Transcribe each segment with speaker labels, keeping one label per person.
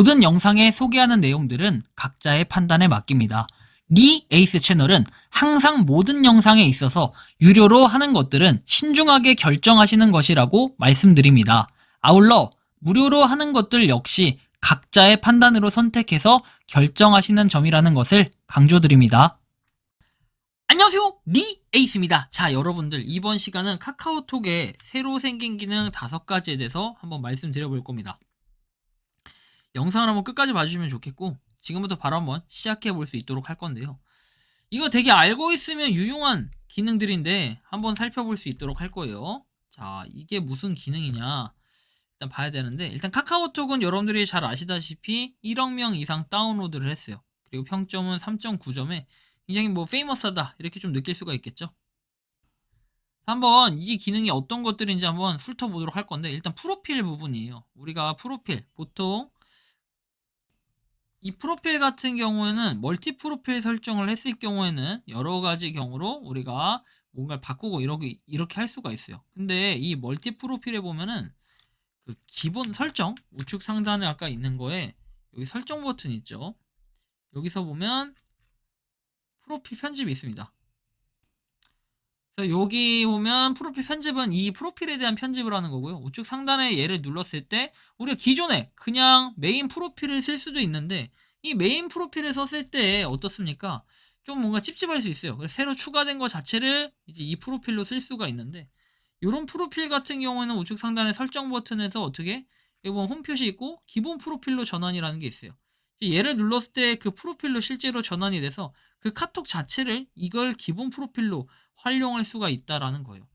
Speaker 1: 모든 영상에 소개하는 내용들은 각자의 판단에 맡깁니다. 리 에이스 채널은 항상 모든 영상에 있어서 유료로 하는 것들은 신중하게 결정하시는 것이라고 말씀드립니다. 아울러 무료로 하는 것들 역시 각자의 판단으로 선택해서 결정하시는 점이라는 것을 강조드립니다. 안녕하세요, 리 에이스입니다. 자, 여러분들 이번 시간은 카카오톡에 새로 생긴 기능 5가지에 대해서 한번 말씀드려볼 겁니다. 영상을 한번 끝까지 봐주시면 좋겠고, 지금부터 바로 한번 시작해 볼 수 있도록 할 건데요. 이거 되게 알고 있으면 유용한 기능들인데 한번 살펴볼 수 있도록 할 거예요. 자, 이게 무슨 기능이냐 일단 봐야 되는데, 일단 카카오톡은 여러분들이 잘 아시다시피 1억 명 이상 다운로드를 했어요. 그리고 평점은 3.9점에 굉장히 페이머스하다 이렇게 좀 느낄 수가 있겠죠. 한번 이 기능이 어떤 것들인지 한번 훑어보도록 할 건데, 일단 프로필 부분이에요. 우리가 프로필 보통 이 프로필 같은 경우에는 멀티 프로필 설정을 했을 경우에는 여러 가지 경우로 우리가 뭔가를 바꾸고 이렇게 할 수가 있어요. 근데 이 멀티 프로필에 보면은 그 기본 설정 우측 상단에 아까 있는 거에 여기 설정 버튼 있죠. 여기서 보면 프로필 편집이 있습니다. 그래서 여기 보면 프로필 편집은 이 프로필에 대한 편집을 하는 거고요. 우측 상단에 얘를 눌렀을 때 우리가 기존에 그냥 메인 프로필을 쓸 수도 있는데, 이 메인 프로필을 썼을 때 어떻습니까? 좀 뭔가 찝찝할 수 있어요. 그래서 새로 추가된 거 자체를 이제 이 프로필로 쓸 수가 있는데, 이런 프로필 같은 경우에는 우측 상단의 설정 버튼에서 어떻게 여기 보면 홈 표시 있고 기본 프로필로 전환이라는 게 있어요. 얘를 눌렀을 때 그 프로필로 실제로 전환이 돼서 그 카톡 자체를 이걸 기본 프로필로 활용할 수가 있다라는 거예요.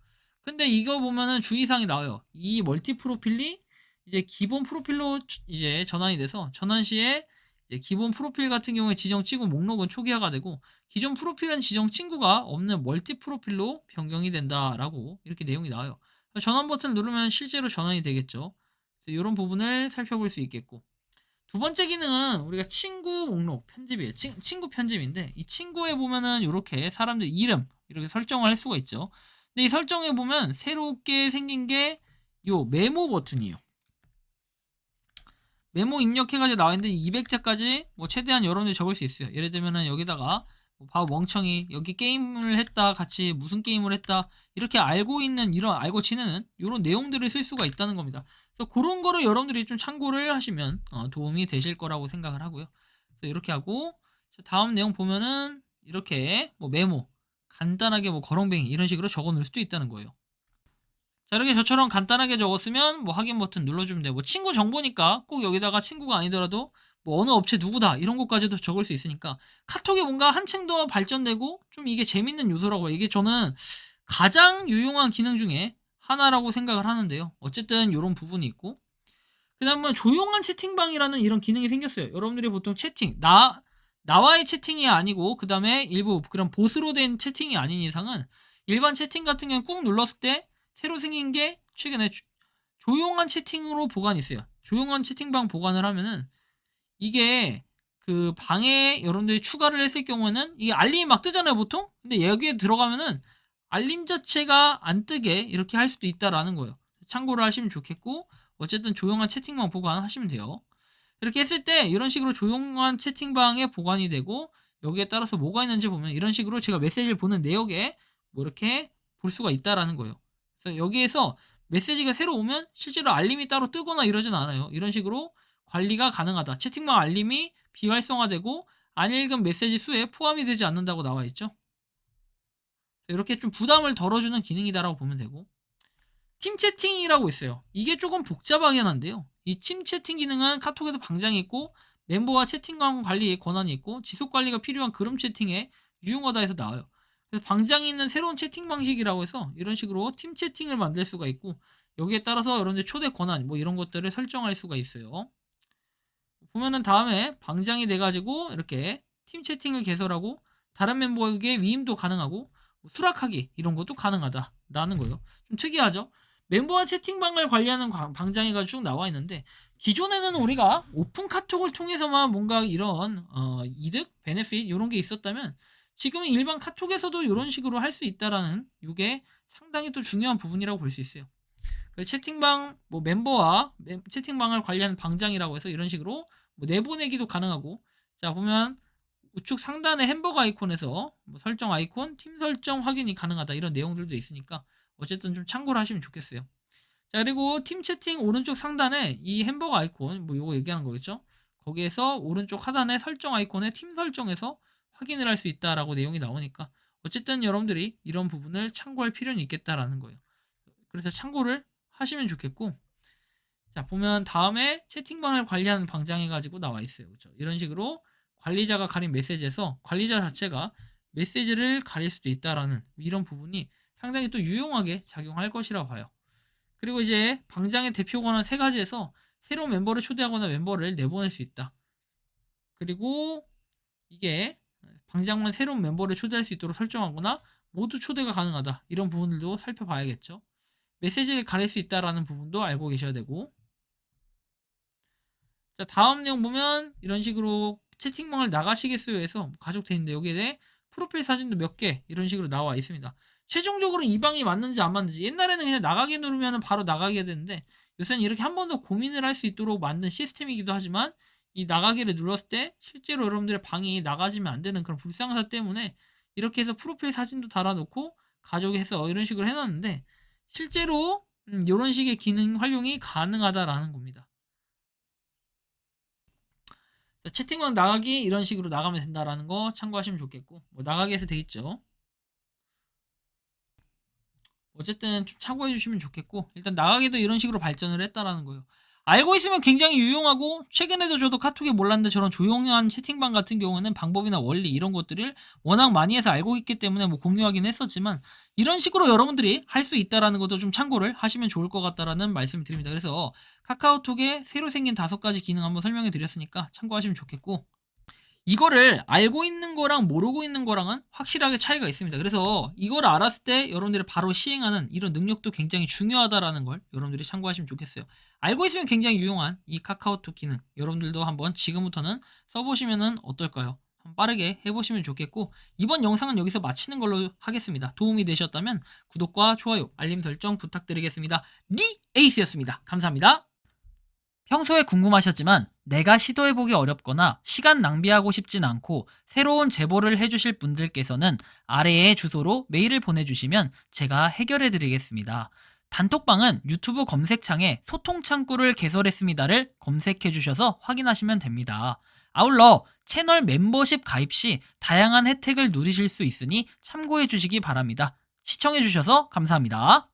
Speaker 1: 근데 이거 보면은 주의사항이 나와요. 이 멀티 프로필이 이제 기본 프로필로 이제 전환이 돼서 전환 시에 이제 기본 프로필 같은 경우에 지정 친구 목록은 초기화가 되고, 기존 프로필은 지정 친구가 없는 멀티 프로필로 변경이 된다라고 이렇게 내용이 나와요. 전환 버튼 누르면 실제로 전환이 되겠죠. 이런 부분을 살펴볼 수 있겠고, 두 번째 기능은 우리가 친구 목록 편집이에요. 친구 편집인데, 이 친구에 보면은 이렇게 사람들 이름 이렇게 설정을 할 수가 있죠. 근데 이 설정에 보면 새롭게 생긴 게 요 메모 버튼이에요. 메모 입력해가지고 나와 있는데 200자까지 최대한 여러분들이 적을 수 있어요. 예를 들면은 여기다가 바보 멍청이 여기 게임을 했다, 같이 무슨 게임을 했다 이렇게 알고 있는, 이런 알고 지내는 이런 내용들을 쓸 수가 있다는 겁니다. 그래서 그런 거를 여러분들이 좀 참고를 하시면 도움이 되실 거라고 생각을 하고요. 그래서 이렇게 하고 다음 내용 보면은 이렇게 메모 간단하게 거렁뱅이 이런 식으로 적어 놓을 수도 있다는 거예요. 자, 이렇게 저처럼 간단하게 적었으면 확인 버튼 눌러주면 돼요. 친구 정보니까 꼭 여기다가 친구가 아니더라도 어느 업체 누구다 이런 것까지도 적을 수 있으니까 카톡이 뭔가 한층 더 발전되고 좀 이게 재밌는 요소라고 해요. 이게 저는 가장 유용한 기능 중에 하나라고 생각을 하는데요. 어쨌든 이런 부분이 있고, 그 다음에 조용한 채팅방이라는 이런 기능이 생겼어요. 여러분들이 보통 채팅 나와의 채팅이 아니고 그 다음에 일부 그런 보스로 된 채팅이 아닌 이상은 일반 채팅 같은 경우는 꾹 눌렀을 때 새로 생긴 게 최근에 조용한 채팅으로 보관이 있어요. 조용한 채팅방 보관을 하면은 이게 그 방에 여러분들이 추가를 했을 경우에는 이게 알림이 막 뜨잖아요 보통. 근데 여기에 들어가면은 알림 자체가 안 뜨게 이렇게 할 수도 있다라는 거예요. 참고를 하시면 좋겠고, 어쨌든 조용한 채팅방 보관하시면 돼요. 이렇게 했을 때 이런 식으로 조용한 채팅방에 보관이 되고, 여기에 따라서 뭐가 있는지 보면 이런 식으로 제가 메시지를 보는 내역에 이렇게 볼 수가 있다라는 거예요. 그래서 여기에서 메시지가 새로 오면 실제로 알림이 따로 뜨거나 이러진 않아요. 이런 식으로 관리가 가능하다. 채팅방 알림이 비활성화되고 안 읽은 메시지 수에 포함이 되지 않는다고 나와 있죠. 이렇게 좀 부담을 덜어주는 기능이다라고 보면 되고, 팀 채팅이라고 있어요. 이게 조금 복잡하긴 한데요. 이 팀 채팅 기능은 카톡에도 방장이 있고 멤버와 채팅방 관리에 권한이 있고 지속 관리가 필요한 그룹 채팅에 유용하다 해서 나와요. 그래서 방장이 있는 새로운 채팅 방식이라고 해서 이런 식으로 팀 채팅을 만들 수가 있고, 여기에 따라서 여러분들 초대 권한 이런 것들을 설정할 수가 있어요. 보면은 다음에 방장이 돼가지고 이렇게 팀 채팅을 개설하고 다른 멤버에게 위임도 가능하고 수락하기 이런 것도 가능하다라는 거예요. 좀 특이하죠? 멤버와 채팅방을 관리하는 방장이가 쭉 나와 있는데, 기존에는 우리가 오픈 카톡을 통해서만 뭔가 이런 이득, 베네핏 이런 게 있었다면, 지금은 일반 카톡에서도 이런 식으로 할 수 있다라는 이게 상당히 또 중요한 부분이라고 볼 수 있어요. 채팅방 멤버와 채팅방을 관리하는 방장이라고 해서 이런 식으로 뭐 내보내기도 가능하고. 자, 보면 우측 상단의 햄버거 아이콘에서 뭐 설정 아이콘, 팀 설정 확인이 가능하다 이런 내용들도 있으니까 어쨌든 좀 참고를 하시면 좋겠어요. 자, 그리고 팀 채팅 오른쪽 상단에 이 햄버거 아이콘, 뭐 요거 얘기하는 거겠죠? 거기에서 오른쪽 하단에 설정 아이콘에 팀 설정에서 확인을 할 수 있다라고 내용이 나오니까 어쨌든 여러분들이 이런 부분을 참고할 필요는 있겠다라는 거예요. 그래서 참고를 하시면 좋겠고. 자, 보면 다음에 채팅방을 관리하는 방장해 가지고 나와 있어요. 그렇죠? 이런 식으로 관리자가 가린 메시지에서 관리자 자체가 메시지를 가릴 수도 있다라는 이런 부분이 상당히 또 유용하게 작용할 것이라 봐요. 그리고 이제 방장의 대표 권한 세 가지에서 새로운 멤버를 초대하거나 멤버를 내보낼 수 있다. 그리고 이게 방장만 새로운 멤버를 초대할 수 있도록 설정하거나 모두 초대가 가능하다. 이런 부분들도 살펴봐야겠죠. 메시지를 가릴 수 있다라는 부분도 알고 계셔야 되고. 자, 다음 내용 보면 이런 식으로 채팅방을 나가시겠어요 해서 가족 돼 있는데 여기에 대해 프로필 사진도 몇 개 이런 식으로 나와 있습니다. 최종적으로 이 방이 맞는지 안 맞는지, 옛날에는 그냥 나가기 누르면 바로 나가게 되는데 요새는 이렇게 한 번 더 고민을 할 수 있도록 만든 시스템이기도 하지만 이 나가기를 눌렀을 때 실제로 여러분들의 방이 나가지면 안 되는 그런 불상사 때문에 이렇게 해서 프로필 사진도 달아놓고 가족이 해서 이런 식으로 해놨는데 실제로 이런 식의 기능 활용이 가능하다라는 겁니다. 채팅방 나가기 이런 식으로 나가면 된다라는 거 참고하시면 좋겠고, 뭐 나가기 해서 돼 있죠. 어쨌든 좀 참고해 주시면 좋겠고, 일단 나가기도 이런 식으로 발전을 했다라는 거예요. 알고 있으면 굉장히 유용하고, 최근에도 저도 카톡에 몰랐는데 저런 조용한 채팅방 같은 경우는 방법이나 원리 이런 것들을 워낙 많이 해서 알고 있기 때문에 뭐 공유하긴 했었지만 이런 식으로 여러분들이 할 수 있다라는 것도 좀 참고를 하시면 좋을 것 같다라는 말씀을 드립니다. 그래서 카카오톡에 새로 생긴 5가지 기능 한번 설명해 드렸으니까 참고하시면 좋겠고, 이거를 알고 있는 거랑 모르고 있는 거랑은 확실하게 차이가 있습니다. 그래서 이걸 알았을 때 여러분들이 바로 시행하는 이런 능력도 굉장히 중요하다라는 걸 여러분들이 참고하시면 좋겠어요. 알고 있으면 굉장히 유용한 이 카카오톡 기능 여러분들도 한번 지금부터는 써보시면 어떨까요? 한번 빠르게 해보시면 좋겠고, 이번 영상은 여기서 마치는 걸로 하겠습니다. 도움이 되셨다면 구독과 좋아요, 알림 설정 부탁드리겠습니다. 리 에이스였습니다. 감사합니다. 평소에 궁금하셨지만 내가 시도해보기 어렵거나 시간 낭비하고 싶진 않고 새로운 제보를 해주실 분들께서는 아래의 주소로 메일을 보내주시면 제가 해결해드리겠습니다. 단톡방은 유튜브 검색창에 소통창구를 개설했습니다를 검색해주셔서 확인하시면 됩니다. 아울러 채널 멤버십 가입 시 다양한 혜택을 누리실 수 있으니 참고해주시기 바랍니다. 시청해주셔서 감사합니다.